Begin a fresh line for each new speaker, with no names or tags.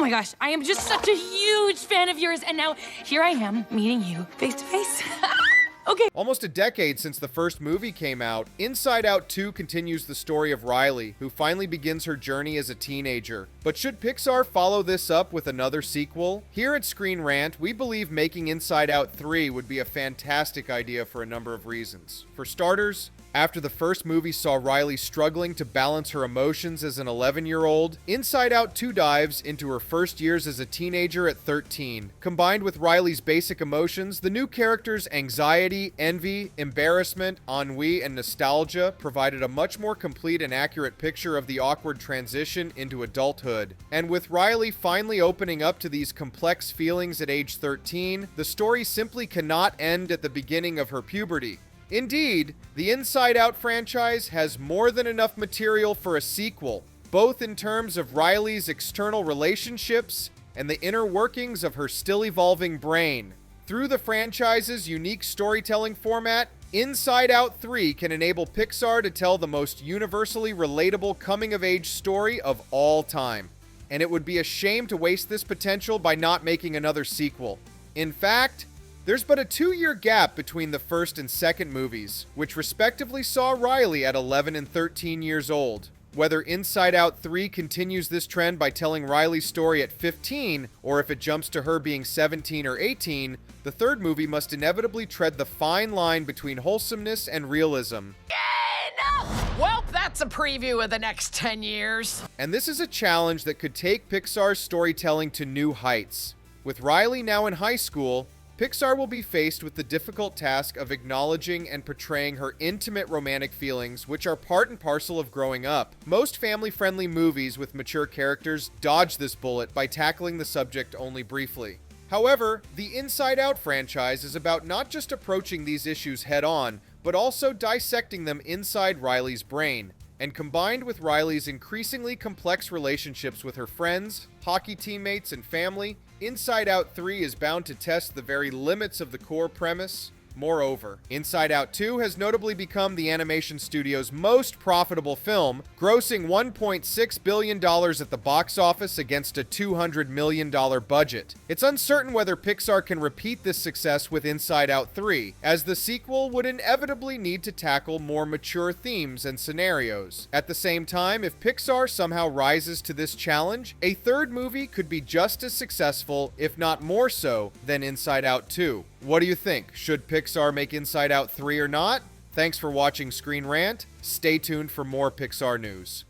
Oh my gosh, I am just such a huge fan of yours, and now here I am meeting you face to face. Okay.
Almost a decade since the first movie came out, Inside Out 2 continues the story of Riley, who finally begins her journey as a teenager. But should Pixar follow this up with another sequel? Here at ScreenRant, we believe making Inside Out 3 would be a fantastic idea for a number of reasons. For starters, after the first movie saw Riley struggling to balance her emotions as an 11-year-old, Inside Out 2 dives into her first years as a teenager at 13. Combined with Riley's basic emotions, the new character's anxiety, envy, embarrassment, ennui, and nostalgia provided a much more complete and accurate picture of the awkward transition into adulthood. And with Riley finally opening up to these complex feelings at age 13, the story simply cannot end at the beginning of her puberty. Indeed, the Inside Out franchise has more than enough material for a sequel, both in terms of Riley's external relationships and the inner workings of her still evolving brain. Through the franchise's unique storytelling format, Inside Out 3 can enable Pixar to tell the most universally relatable coming-of-age story of all time. And it would be a shame to waste this potential by not making another sequel. In fact, there's but a 2-year gap between the first and second movies, which respectively saw Riley at 11 and 13 years old. Whether Inside Out 3 continues this trend by telling Riley's story at 15, or if it jumps to her being 17 or 18, the third movie must inevitably tread the fine line between wholesomeness and realism.
Well, that's a preview of the next 10 years.
And this is a challenge that could take Pixar's storytelling to new heights. With Riley now in high school, Pixar will be faced with the difficult task of acknowledging and portraying her intimate romantic feelings, which are part and parcel of growing up. Most family-friendly movies with mature characters dodge this bullet by tackling the subject only briefly. However, the Inside Out franchise is about not just approaching these issues head-on, but also dissecting them inside Riley's brain. And combined with Riley's increasingly complex relationships with her friends, hockey teammates, and family, Inside Out 3 is bound to test the very limits of the core premise. Moreover, Inside Out 2 has notably become the animation studio's most profitable film, grossing $1.6 billion at the box office against a $200 million budget. It's uncertain whether Pixar can repeat this success with Inside Out 3, as the sequel would inevitably need to tackle more mature themes and scenarios. At the same time, if Pixar somehow rises to this challenge, a third movie could be just as successful, if not more so, than Inside Out 2. What do you think? Should Pixar make Inside Out 3 or not? Thanks for watching ScreenRant. Stay tuned for more Pixar news.